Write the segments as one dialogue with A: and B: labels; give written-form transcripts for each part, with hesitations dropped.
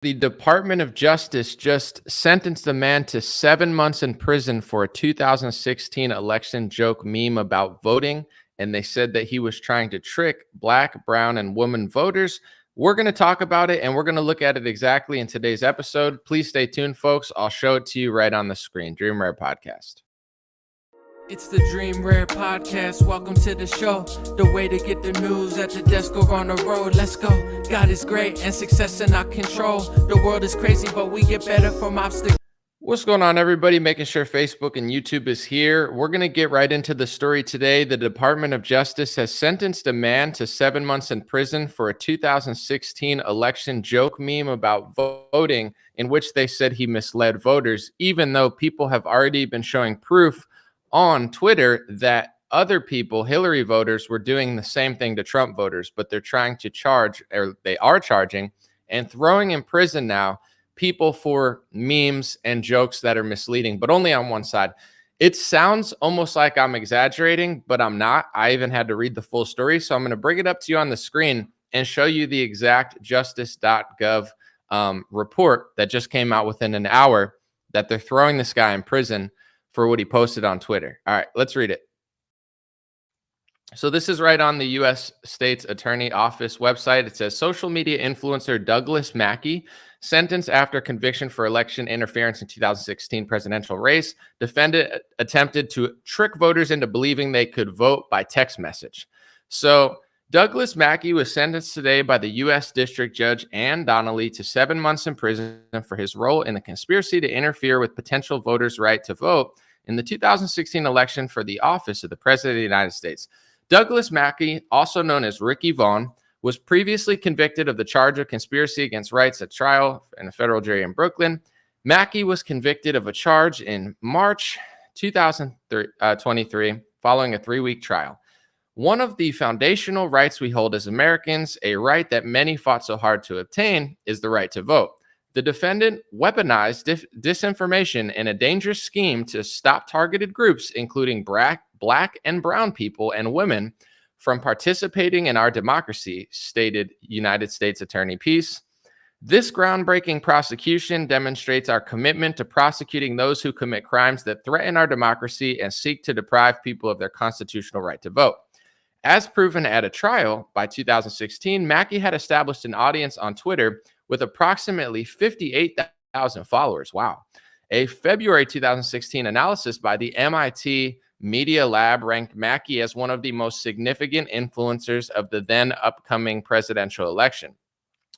A: The Department of Justice just sentenced a man to 7 months in prison for a 2016 election joke meme about voting. And they said that he was trying to trick Black, brown, and woman voters. We're going to talk about it and we're going to look at it exactly in today's episode. Please stay tuned, folks. I'll show it to you right on the screen. Dream Rare Podcast.
B: It's the Dream Rare Podcast. Welcome to the show. The way to get the news at the desk or on the road. Let's go. God is great and success in our control. The world is crazy, but we get better from obstacles.
A: What's going on, everybody? Making sure Facebook and YouTube is here. We're going to get right into the story today. The Department of Justice has sentenced a man to 7 months in prison for a 2016 election joke meme about voting, in which they said he misled voters, even though people have already been showing proof on Twitter that other people, Hillary voters, were doing the same thing to Trump voters, but they're trying to charge, or they are charging and throwing in prison now people for memes and jokes that are misleading, but only on one side. It sounds almost like I'm exaggerating, but I'm not. I even had to read the full story. So I'm going to bring it up to you on the screen and show you the exact justice.gov report that just came out within an hour that they're throwing this guy in prison for what he posted on Twitter. All right, let's read it. So this is right on the U.S. State's Attorney Office website. It says social media influencer Douglas Mackey, sentenced after conviction for election interference in 2016 presidential race. Defendant attempted to trick voters into believing they could vote by text message. So Douglas Mackey was sentenced today by the U.S. District Judge Ann Donnelly to 7 months in prison for his role in the conspiracy to interfere with potential voters' right to vote in the 2016 election for the office of the President of the United States. Douglas Mackey, also known as Ricky Vaughn, was previously convicted of the charge of conspiracy against rights at trial in a federal jury in Brooklyn. Mackey was convicted of a charge in March 2023 following a 3-week trial. One of the foundational rights we hold as Americans, a right that many fought so hard to obtain, is the right to vote. The defendant weaponized disinformation in a dangerous scheme to stop targeted groups, including Black and brown people and women, from participating in our democracy, stated United States Attorney Peace. This groundbreaking prosecution demonstrates our commitment to prosecuting those who commit crimes that threaten our democracy and seek to deprive people of their constitutional right to vote. As proven at a trial, by 2016, Mackey had established an audience on Twitter with approximately 58,000 followers. Wow. A February 2016 analysis by the MIT Media Lab ranked Mackey as one of the most significant influencers of the then upcoming presidential election.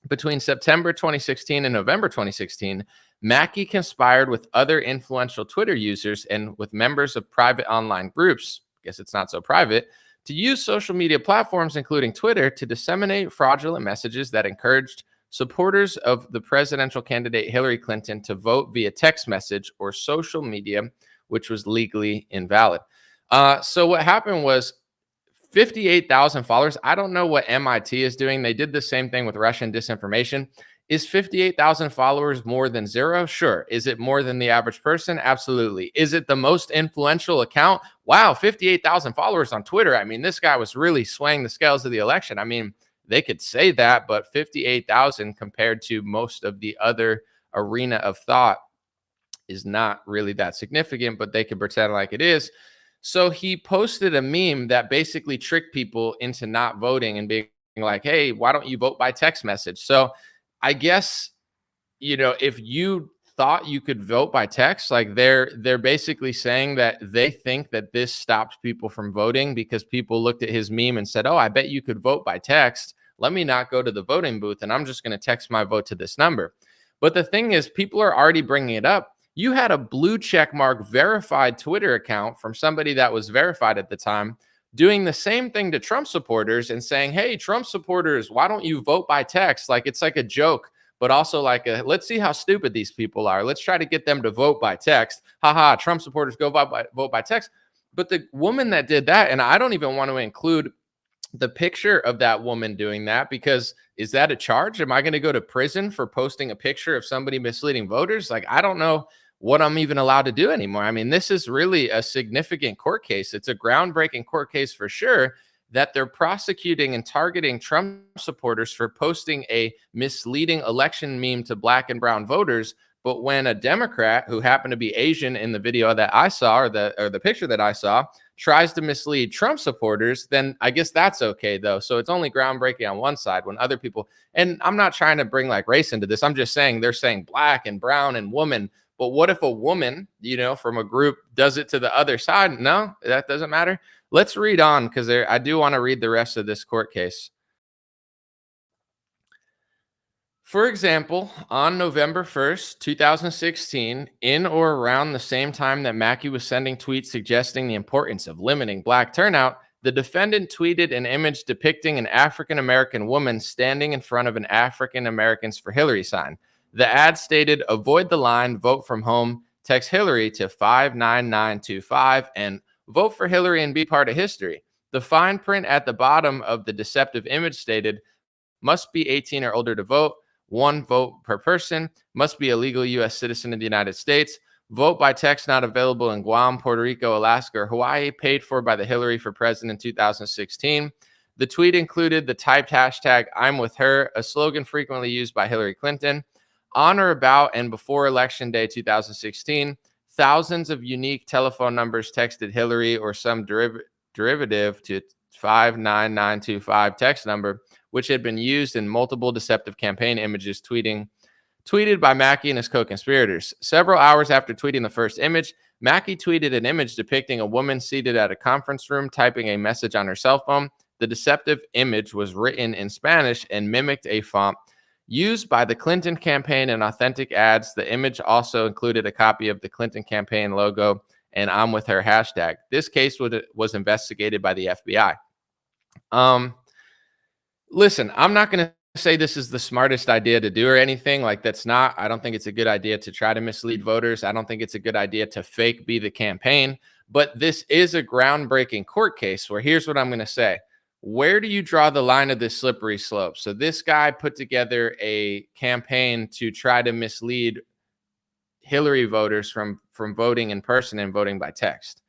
A: Between September 2016 and November 2016, Mackey conspired with other influential Twitter users and with members of private online groups, I guess it's not so private, to use social media platforms, including Twitter, to disseminate fraudulent messages that encouraged supporters of the presidential candidate Hillary Clinton to vote via text message or social media, which was legally invalid. So what happened was 58,000 followers. I don't know what MIT is doing. They did the same thing with Russian disinformation. Is 58,000 followers more than zero? Sure. Is it more than the average person? Absolutely. Is it the most influential account? Wow, 58,000 followers on Twitter. I mean, this guy was really swaying the scales of the election. I mean, they could say that, but 58,000 compared to most of the other arena of thought is not really that significant, but they could pretend like it is. So he posted a meme that basically tricked people into not voting and being like, hey, why don't you vote by text message? So I guess, if you thought you could vote by text, like they're basically saying that they think that this stopped people from voting because people looked at his meme and said, oh, I bet you could vote by text. Let me not go to the voting booth and I'm just going to text my vote to this number. But the thing is, people are already bringing it up. You had a blue check mark verified Twitter account from somebody that was verified at the time doing the same thing to Trump supporters and saying, hey, Trump supporters, why don't you vote by text? Like, it's like a joke, but also like let's see how stupid these people are. Let's try to get them to vote by text. Haha, Trump supporters vote by text. But the woman that did that, and I don't even want to include the picture of that woman doing that, because is that a charge? Am I going to go to prison for posting a picture of somebody misleading voters? Like, I don't know what I'm even allowed to do anymore. I mean, this is really a significant court case. It's a groundbreaking court case for sure. that they're prosecuting and targeting Trump supporters for posting a misleading election meme to black and brown voters. But when a Democrat who happened to be Asian in the video that I saw, or the picture that I saw, tries to mislead Trump supporters, then I guess that's okay, though. So it's only groundbreaking on one side when other people, and I'm not trying to bring like race into this. I'm just saying they're saying black and brown and woman. But what if a woman, from a group does it to the other side? No, that doesn't matter. Let's read on, because I do want to read the rest of this court case. For example, on November 1st, 2016, in or around the same time that Mackey was sending tweets suggesting the importance of limiting black turnout, the defendant tweeted an image depicting an African-American woman standing in front of an African Americans for Hillary sign. The ad stated, "Avoid the line, vote from home, text Hillary to 59925 and vote for Hillary and be part of history." The fine print at the bottom of the deceptive image stated, "Must be 18 or older to vote. 1 vote per person. Must be a legal U.S. citizen of the United States. Vote by text not available in Guam, Puerto Rico, Alaska, or Hawaii. Paid for by the Hillary for President in 2016. The tweet included the typed hashtag "I'm with her," a slogan frequently used by Hillary Clinton. On or about and before Election Day 2016, thousands of unique telephone numbers texted Hillary or some derivative to 59925 text number, which had been used in multiple deceptive campaign images tweeted by Mackey and his co-conspirators. Several hours after tweeting the first image, Mackey tweeted an image depicting a woman seated at a conference room typing a message on her cell phone. The deceptive image was written in Spanish and mimicked a font used by the Clinton campaign in authentic ads. The image also included a copy of the Clinton campaign logo and "I'm with her" hashtag. This case was investigated by the FBI. Listen, I'm not going to say this is the smartest idea to do or anything. Like, that's not. I don't think it's a good idea to try to mislead voters. I don't think it's a good idea to fake be the campaign. But this is a groundbreaking court case where here's what I'm going to say. Where do you draw the line of this slippery slope? So this guy put together a campaign to try to mislead Hillary voters from voting in person and voting by text.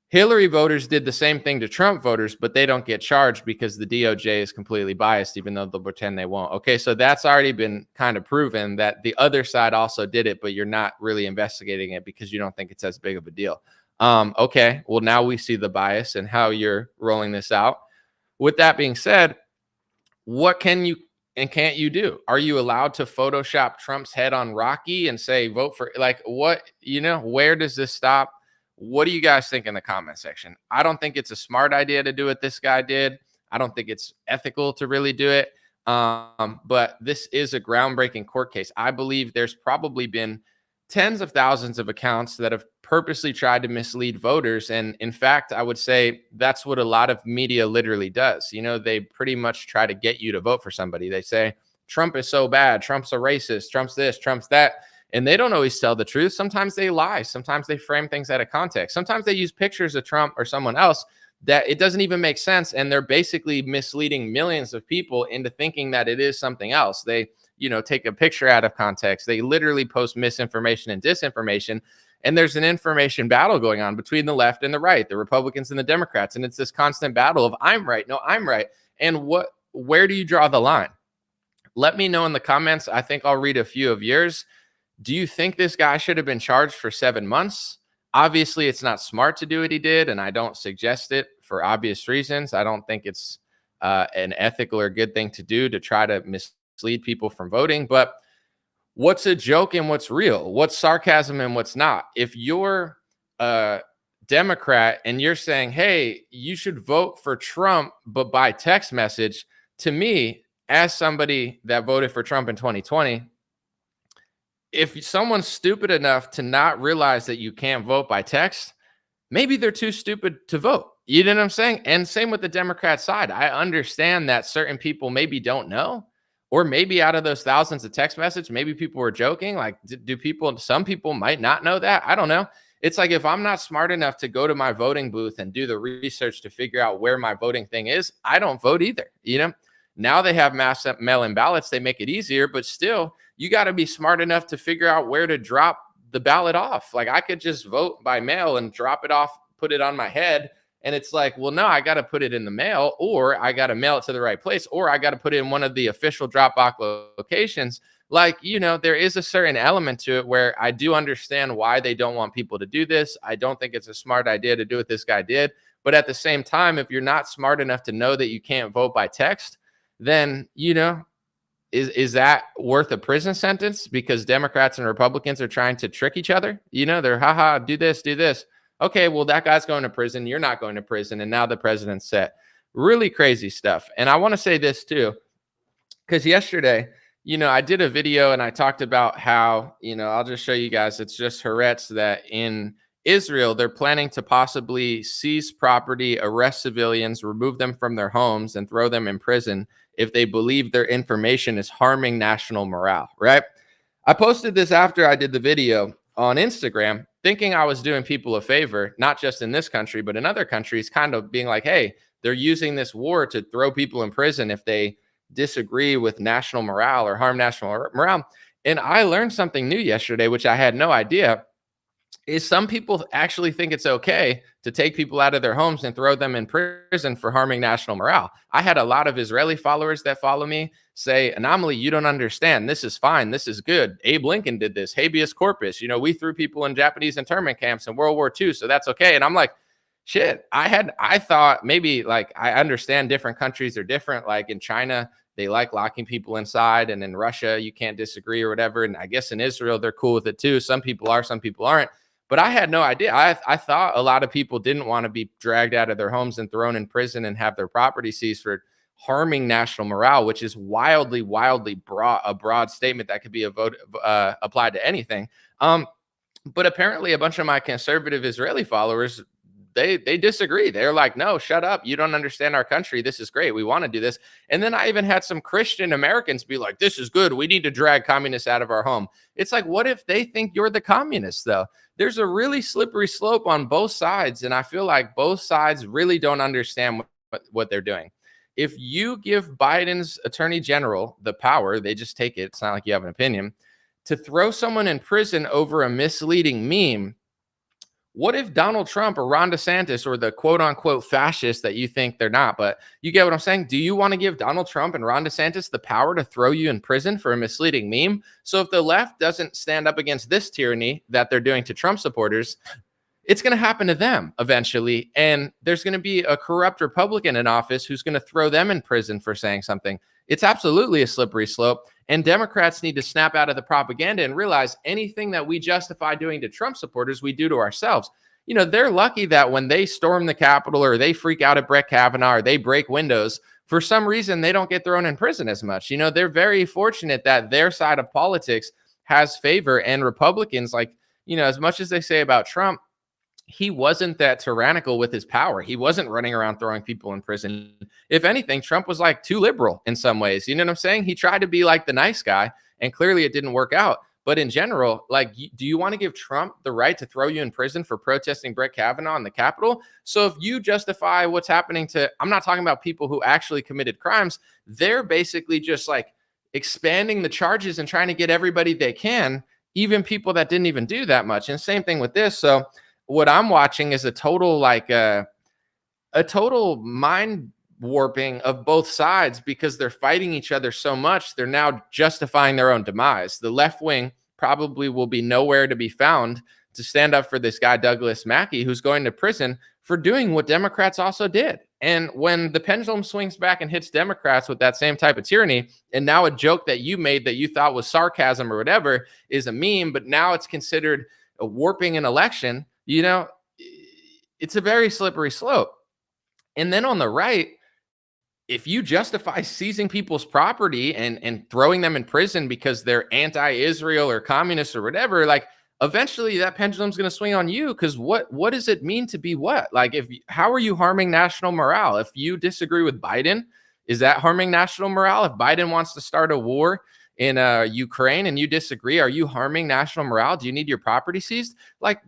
A: Hillary voters did the same thing to Trump voters, but they don't get charged because the DOJ is completely biased, even though they'll pretend they won't. Okay, so that's already been kind of proven that the other side also did it, but you're not really investigating it because you don't think it's as big of a deal. Okay, well, now we see the bias and how you're rolling this out. With that being said, what can you and can't you do? Are you allowed to Photoshop Trump's head on Rocky and say, vote for, like, what, where does this stop? What do you guys think in the comment section? I don't think it's a smart idea to do what this guy did. I don't think it's ethical to really do it. But this is a groundbreaking court case. I believe there's probably been tens of thousands of accounts that have purposely tried to mislead voters. And in fact, I would say that's what a lot of media literally does. They pretty much try to get you to vote for somebody. They say, Trump is so bad. Trump's a racist. Trump's this, Trump's that. And they don't always tell the truth. Sometimes they lie. Sometimes they frame things out of context. Sometimes they use pictures of Trump or someone else that it doesn't even make sense. And they're basically misleading millions of people into thinking that it is something else. They, take a picture out of context. They literally post misinformation and disinformation. And there's an information battle going on between the left and the right, the Republicans and the Democrats. And it's this constant battle of I'm right. No, I'm right. And where do you draw the line? Let me know in the comments. I think I'll read a few of yours. Do you think this guy should have been charged for 7 months? Obviously, it's not smart to do what he did, and I don't suggest it for obvious reasons. I don't think it's an ethical or good thing to do to try to mislead people from voting. But what's a joke and what's real? What's sarcasm and what's not? If you're a Democrat and you're saying, hey, you should vote for Trump, but by text message, to me, as somebody that voted for Trump in 2020, if someone's stupid enough to not realize that you can't vote by text, maybe they're too stupid to vote. You know what I'm saying? And same with the Democrat side. I understand that certain people maybe don't know, or maybe out of those thousands of text messages, maybe people were joking. Like, some people might not know that. I don't know. It's like, if I'm not smart enough to go to my voting booth and do the research to figure out where my voting thing is, I don't vote either. Now they have mass mail-in ballots. They make it easier, but still, you got to be smart enough to figure out where to drop the ballot off. Like, I could just vote by mail and drop it off, put it on my head, And it's like, well, no, I got to put it in the mail, or I got to mail it to the right place, or I got to put it in one of the official Dropbox locations. Like, there is a certain element to it where I do understand why they don't want people to do this. I don't think it's a smart idea to do what this guy did. But at the same time, if you're not smart enough to know that you can't vote by text, then, is that worth a prison sentence? Because Democrats and Republicans are trying to trick each other. They're, haha, do this, do this. Okay, well, that guy's going to prison. You're not going to prison. And now the president's set. Really crazy stuff. And I want to say this too, because yesterday, I did a video and I talked about how, I'll just show you guys. It's just Haaretz that in Israel, they're planning to possibly seize property, arrest civilians, remove them from their homes, and throw them in prison if they believe their information is harming national morale, right? I posted this after I did the video on Instagram, thinking I was doing people a favor, not just in this country, but in other countries, kind of being like, hey, they're using this war to throw people in prison if they disagree with national morale or harm national morale. And I learned something new yesterday, which I had no idea, is some people actually think it's okay to take people out of their homes and throw them in prison for harming national morale. I had a lot of Israeli followers that follow me say, Anomaly, you don't understand. This is fine. This is good. Abe Lincoln did this. Habeas corpus. We threw people in Japanese internment camps in World War II. So that's okay. And I'm like, shit, I thought maybe like I understand different countries are different. Like in China, they like locking people inside. And in Russia, you can't disagree or whatever. And I guess in Israel, they're cool with it too. Some people are, some people aren't. But I had no idea. I thought a lot of people didn't want to be dragged out of their homes and thrown in prison and have their property seized for harming national morale, which is wildly broad, a broad statement that could be applied to anything. But apparently a bunch of my conservative Israeli followers, they disagree. They're like, no, shut up. You don't understand our country. This is great. We want to do this. And then I even had some Christian Americans be like, this is good. We need to drag communists out of our home. It's like, what if they think you're the communists, though? There's a really slippery slope on both sides. And I feel like both sides really don't understand what they're doing. If you give Biden's attorney general the power, they just take it. It's not like you have an opinion, to throw someone in prison over a misleading meme. What if Donald Trump or Ron DeSantis or the quote unquote fascists that you think they're not, but you get what I'm saying? Do you want to give Donald Trump and Ron DeSantis the power to throw you in prison for a misleading meme? So if the left doesn't stand up against this tyranny that they're doing to Trump supporters, it's going to happen to them eventually. And there's going to be a corrupt Republican in office who's going to throw them in prison for saying something. It's absolutely a slippery slope. And Democrats need to snap out of the propaganda and realize anything that we justify doing to Trump supporters, we do to ourselves. They're lucky that when they storm the Capitol or they freak out at Brett Kavanaugh or they break windows, for some reason, they don't get thrown in prison as much. They're very fortunate that their side of politics has favor, and Republicans, as much as they say about Trump, he wasn't that tyrannical with his power. He wasn't running around throwing people in prison. If anything, Trump was too liberal in some ways. You know what I'm saying? He tried to be the nice guy, and clearly it didn't work out. But in general, do you want to give Trump the right to throw you in prison for protesting Brett Kavanaugh in the Capitol? So if you justify what's happening I'm not talking about people who actually committed crimes. They're basically just expanding the charges and trying to get everybody they can, even people that didn't even do that much. And same thing with this. So what I'm watching is a total total mind warping of both sides, because they're fighting each other so much. They're now justifying their own demise. The left wing probably will be nowhere to be found to stand up for this guy, Douglas Mackey, who's going to prison for doing what Democrats also did. And when the pendulum swings back and hits Democrats with that same type of tyranny, and now a joke that you made that you thought was sarcasm or whatever is a meme, but now it's considered a warping an election, it's a very slippery slope. And then on the right, if you justify seizing people's property and throwing them in prison because they're anti-Israel or communists or whatever, eventually that pendulum's going to swing on you. Because what does it mean to be what? How are you harming national morale? If you disagree with Biden, is that harming national morale? If Biden wants to start a war in Ukraine and you disagree, are you harming national morale? Do you need your property seized?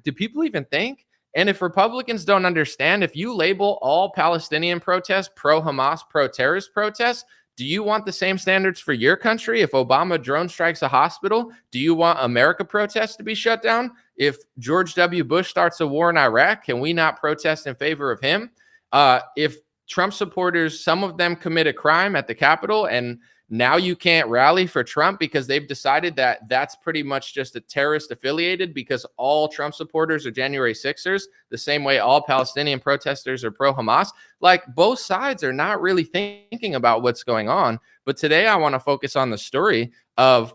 A: Do people even think? And if Republicans don't understand, if you label all Palestinian protests pro-Hamas, pro-terrorist protests, do you want the same standards for your country? If Obama drone strikes a hospital, do you want America protests to be shut down? If George W. Bush starts a war in Iraq, can we not protest in favor of him? If Trump supporters, some of them commit a crime at the Capitol, and now you can't rally for Trump because they've decided that that's pretty much just a terrorist affiliated, because all Trump supporters are January 6ers, the same way all Palestinian protesters are pro-Hamas. Like, both sides are not really thinking about what's going on. But today I want to focus on the story of,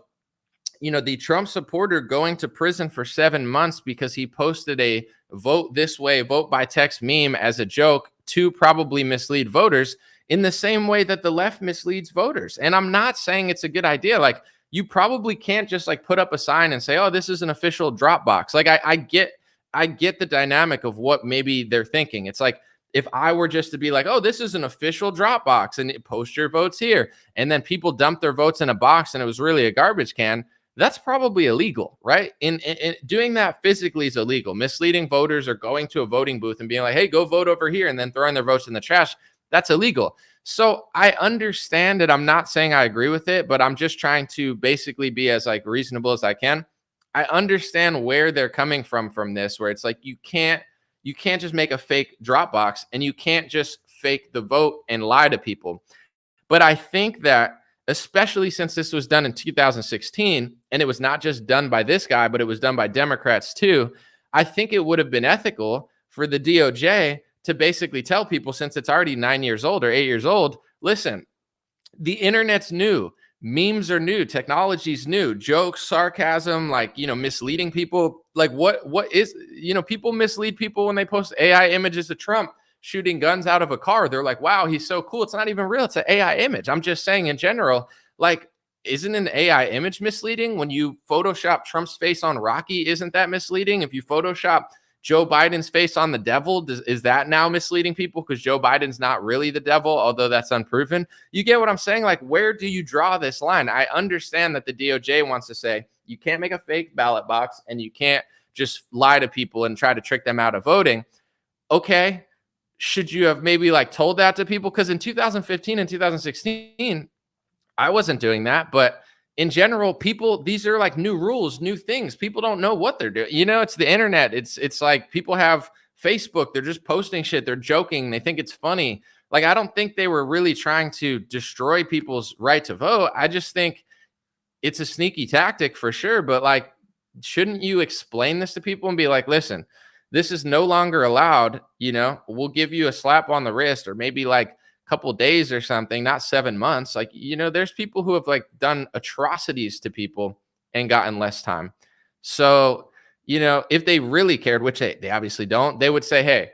A: the Trump supporter going to prison for 7 months because he posted a vote this way, vote by text meme as a joke to probably mislead voters in the same way that the left misleads voters. And I'm not saying it's a good idea. Like, you probably can't just like put up a sign and say, oh, this is an official Dropbox. Like, I get the dynamic of what maybe they're thinking. It's like, if I were just to be like, oh, this is an official Dropbox and post your votes here, and then people dump their votes in a box and it was really a garbage can, that's probably illegal, right? In doing that physically is illegal. Misleading voters or going to a voting booth and being like, hey, go vote over here, and then throwing their votes in the trash, that's illegal. So I understand it. I'm not saying I agree with it, but I'm just trying to basically be as like reasonable as I can. I understand where they're coming from this, where it's like you can't just make a fake Dropbox, and you can't just fake the vote and lie to people. But I think that, especially since this was done in 2016, and it was not just done by this guy, but it was done by Democrats too, I think it would have been ethical for the DOJ to basically tell people, since it's already 9 years old or 8 years old, listen, the internet's new, memes are new, technology's new, jokes, sarcasm, like, misleading people. Like, what is, people mislead people when they post AI images of Trump shooting guns out of a car. They're like, wow, he's so cool. It's not even real. It's an AI image. I'm just saying in general, like, isn't an AI image misleading? When you Photoshop Trump's face on Rocky, isn't that misleading? If you Photoshop Joe Biden's face on the devil, is that now misleading people because Joe Biden's not really the devil, although that's unproven? You get what I'm saying? Like, where do you draw this line? I understand that the DOJ wants to say you can't make a fake ballot box and you can't just lie to people and try to trick them out of voting. Okay. Should you have maybe like told that to people? Because in 2015 and 2016, I wasn't doing that. But in general, people, these are like new rules, new things. People don't know what they're doing. It's the internet. It's like people have Facebook. They're just posting shit. They're joking. They think it's funny. Like, I don't think they were really trying to destroy people's right to vote. I just think it's a sneaky tactic for sure. But like, shouldn't you explain this to people and be like, listen, this is no longer allowed. We'll give you a slap on the wrist, or maybe like a couple days or something, not 7 months. Like, there's people who have like done atrocities to people and gotten less time. So, if they really cared, which they obviously don't, they would say, hey,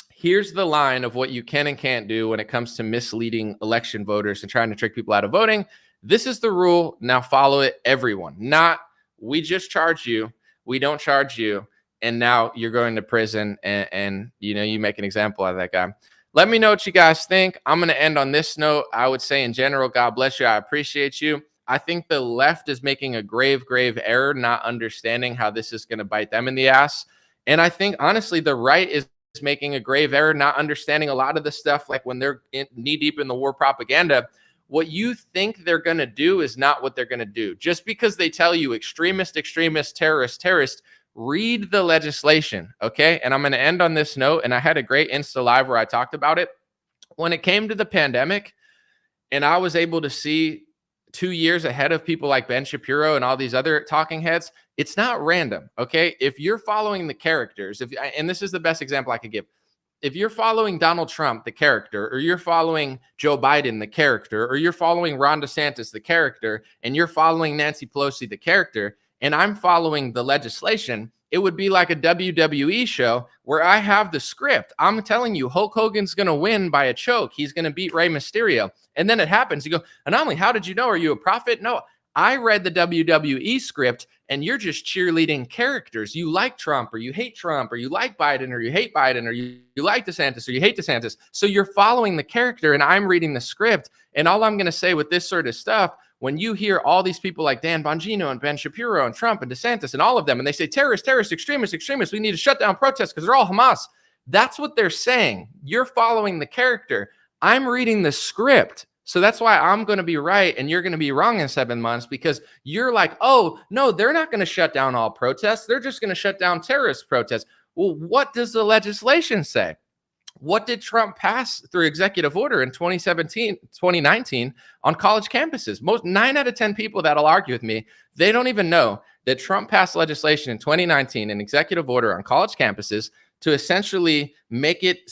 A: here's the line of what you can and can't do when it comes to misleading election voters and trying to trick people out of voting. This is the rule. Now follow it, everyone. Not, we just charge you, we don't charge you, and now you're going to prison, and you make an example out of that guy. Let me know what you guys think. I'm going to end on this note. I would say in general, God bless you. I appreciate you. I think the left is making a grave error, not understanding how this is going to bite them in the ass. And I think, honestly, the right is making a grave error, not understanding a lot of the stuff, like when they're knee deep in the war propaganda. What you think they're going to do is not what they're going to do. Just because they tell you extremist, terrorist, read the legislation, okay? And I'm going to end on this note. And I had a great Insta Live where I talked about it. When it came to the pandemic, and I was able to see 2 years ahead of people like Ben Shapiro and all these other talking heads, it's not random, okay? If you're following the characters, and this is the best example I could give. If you're following Donald Trump, the character, or you're following Joe Biden, the character, or you're following Ron DeSantis, the character, and you're following Nancy Pelosi, the character, and I'm following the legislation, it would be like a WWE show where I have the script. I'm telling you, Hulk Hogan's going to win by a choke. He's going to beat Rey Mysterio. And then it happens. You go, Anomaly, how did you know? Are you a prophet? No, I read the WWE script, and you're just cheerleading characters. You like Trump, or you hate Trump, or you like Biden, or you hate Biden, or you like DeSantis, or you hate DeSantis. So you're following the character, and I'm reading the script. And all I'm going to say with this sort of stuff, when you hear all these people like Dan Bongino and Ben Shapiro and Trump and DeSantis and all of them, and they say terrorists, extremists, we need to shut down protests because they're all Hamas. That's what they're saying. You're following the character. I'm reading the script. So that's why I'm going to be right and you're going to be wrong in 7 months, because you're like, oh, no, they're not going to shut down all protests. They're just going to shut down terrorist protests. Well, what does the legislation say? What did Trump pass through executive order in 2019 on college campuses? 9 out of 10 people that'll argue with me, they don't even know that Trump passed legislation in 2019, an executive order on college campuses to essentially make it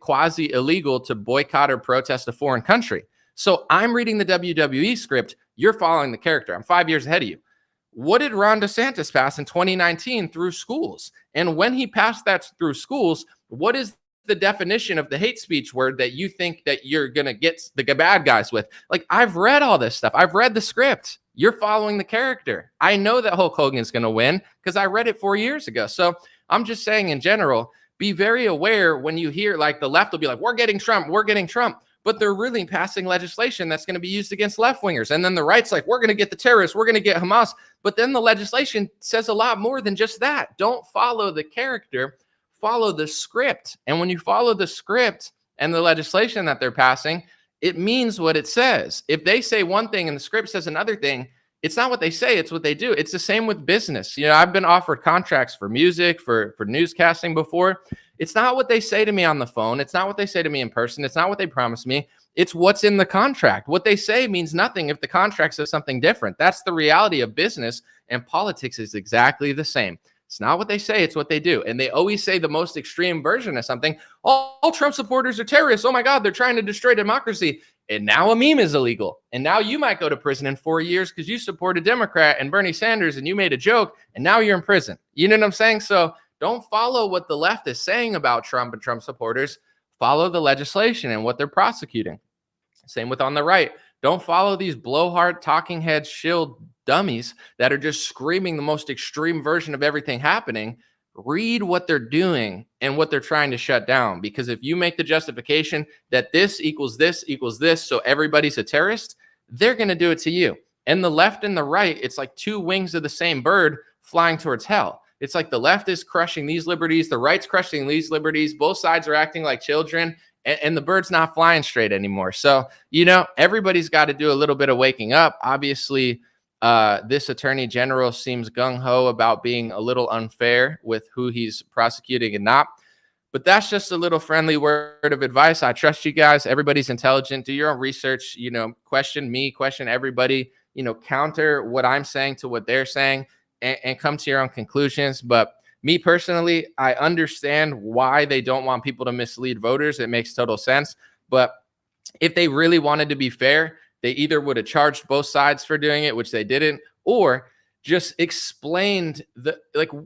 A: quasi illegal to boycott or protest a foreign country. So I'm reading the WWE script. You're following the character. I'm 5 years ahead of you. What did Ron DeSantis pass in 2019 through schools? And when he passed that through schools, what is the definition of the hate speech word that you think that you're going to get the bad guys with? Like, I've read all this stuff. I've read the script. You're following the character. I know that Hulk Hogan is going to win because I read it 4 years ago. So I'm just saying in general, be very aware when you hear like the left will be like, we're getting Trump, but they're really passing legislation that's going to be used against left-wingers. And then the right's like, we're going to get the terrorists, we're going to get Hamas. But then the legislation says a lot more than just that. Don't follow the character. Follow the script. And when you follow the script and the legislation that they're passing, it means what it says. If they say one thing and the script says another thing, it's not what they say, it's what they do. It's the same with business. You know, I've been offered contracts for music, for newscasting before. It's not what they say to me on the phone. It's not what they say to me in person. It's not what they promise me. It's what's in the contract. What they say means nothing if the contract says something different. That's the reality of business, and politics is exactly the same. It's not what they say, it's what they do. And they always say the most extreme version of something. All Trump supporters are terrorists. Oh my God, they're trying to destroy democracy. And now a meme is illegal. And now you might go to prison in 4 years because you support a Democrat and Bernie Sanders and you made a joke and now you're in prison. You know what I'm saying? So don't follow what the left is saying about Trump and Trump supporters. Follow the legislation and what they're prosecuting. Same with on the right. Don't follow these blowhard talking head shield dummies that are just screaming the most extreme version of everything happening. Read what they're doing and what they're trying to shut down. Because if you make the justification that this equals this, so everybody's a terrorist, they're going to do it to you. And the left and the right, it's like two wings of the same bird flying towards hell. It's like the left is crushing these liberties, the right's crushing these liberties. Both sides are acting like children, and the bird's not flying straight anymore. So, you know, everybody's got to do a little bit of waking up. Obviously, this attorney general seems gung-ho about being a little unfair with who he's prosecuting and not. But that's just a little friendly word of advice. I trust you guys. Everybody's intelligent. Do your own research. You know, question me, question everybody. You know, counter what I'm saying to what they're saying and come to your own conclusions. But me personally, I understand why they don't want people to mislead voters. It makes total sense. But if they really wanted to be fair, they either would have charged both sides for doing it, which they didn't, or just explained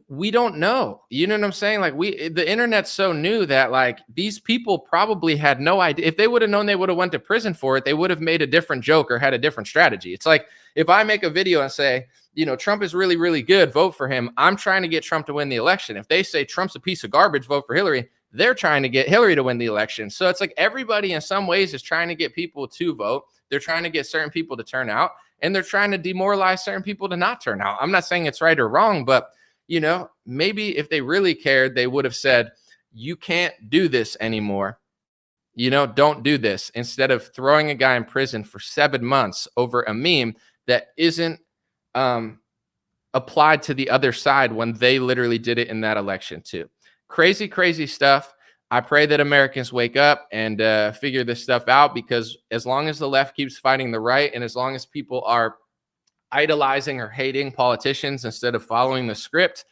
A: we don't know. You know what I'm saying? Like the internet's so new that like these people probably had no idea. If they would have known, they would have went to prison for it. They would have made a different joke or had a different strategy. It's like if I make a video and say, you know, Trump is really, really good, vote for him. I'm trying to get Trump to win the election. If they say Trump's a piece of garbage, vote for Hillary, they're trying to get Hillary to win the election. So it's like everybody in some ways is trying to get people to vote. They're trying to get certain people to turn out, and they're trying to demoralize certain people to not turn out. I'm not saying it's right or wrong, but, you know, maybe if they really cared, they would have said, you can't do this anymore. You know, don't do this, instead of throwing a guy in prison for 7 months over a meme that isn't applied to the other side when they literally did it in that election too. Crazy, crazy stuff. I pray that Americans wake up and figure this stuff out, because as long as the left keeps fighting the right, and as long as people are idolizing or hating politicians instead of following the script,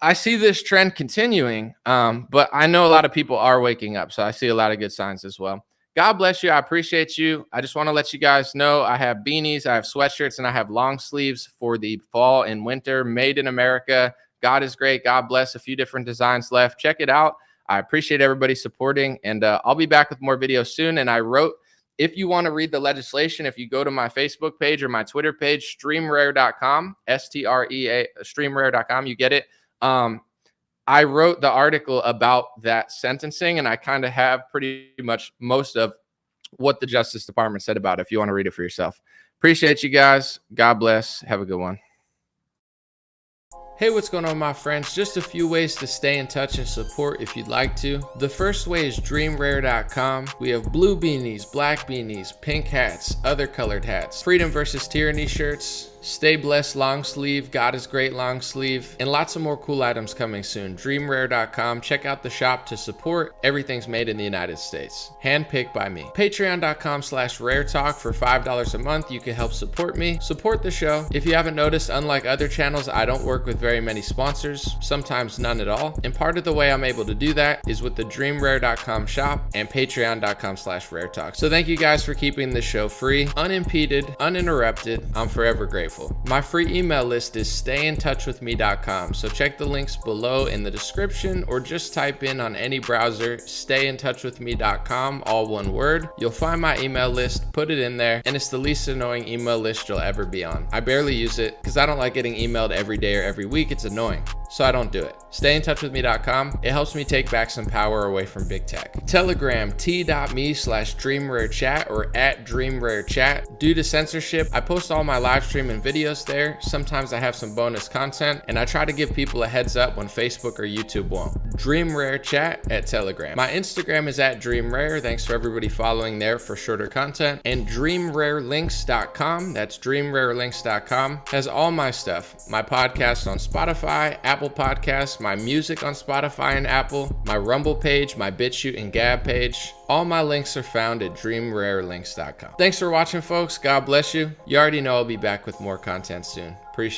A: I see this trend continuing. But I know a lot of people are waking up, so I see a lot of good signs as well. God bless you. I appreciate you. I just want to let you guys know I have beanies, I have sweatshirts, and I have long sleeves for the fall and winter, made in America. God is great. God bless. A few different designs left. Check it out. I appreciate everybody supporting, and I'll be back with more videos soon. And I wrote, if you want to read the legislation, if you go to my Facebook page or my Twitter page, streamrare.com, STREA, streamrare.com, you get it. I wrote the article about that sentencing, and I kind of have pretty much most of what the Justice Department said about it, if you want to read it for yourself. Appreciate you guys. God bless. Have a good one. Hey, what's going on, my friends? Just a few ways to stay in touch and support if you'd like to. The first way is dreamrare.com. We have blue beanies, black beanies, pink hats, other colored hats, freedom versus tyranny shirts, Stay Blessed long sleeve, God is Great long sleeve, and lots of more cool items coming soon. DreamRare.com. Check out the shop to support. Everything's made in the United States. Handpicked by me. Patreon.com/RareTalk. For $5 a month, you can help support me, support the show. If you haven't noticed, unlike other channels, I don't work with very many sponsors, sometimes none at all. And part of the way I'm able to do that is with the DreamRare.com shop and Patreon.com/RareTalk. So thank you guys for keeping this show free, unimpeded, uninterrupted. I'm forever grateful. My free email list is stayintouchwithme.com. So check the links below in the description or just type in on any browser, stayintouchwithme.com, all one word. You'll find my email list, put it in there, and it's the least annoying email list you'll ever be on. I barely use it because I don't like getting emailed every day or every week. It's annoying. So I don't do it. Stayintouchwithme.com. It helps me take back some power away from big tech. Telegram, t.me/DreamRareChat or @DreamRareChat. Due to censorship, I post all my live stream and videos there. Sometimes I have some bonus content, and I try to give people a heads up when Facebook or YouTube won't. DreamRareChat at Telegram. My Instagram is @DreamRare. Thanks for everybody following there for shorter content. And DreamRareLinks.com. That's DreamRareLinks.com. Has all my stuff. My podcast on Spotify, Apple Podcasts, my music on Spotify and Apple, my Rumble page, my BitChute and Gab page. All my links are found at DreamRareLinks.com. Thanks for watching, folks. God bless you. You already know I'll be back with more content soon. Appreciate it.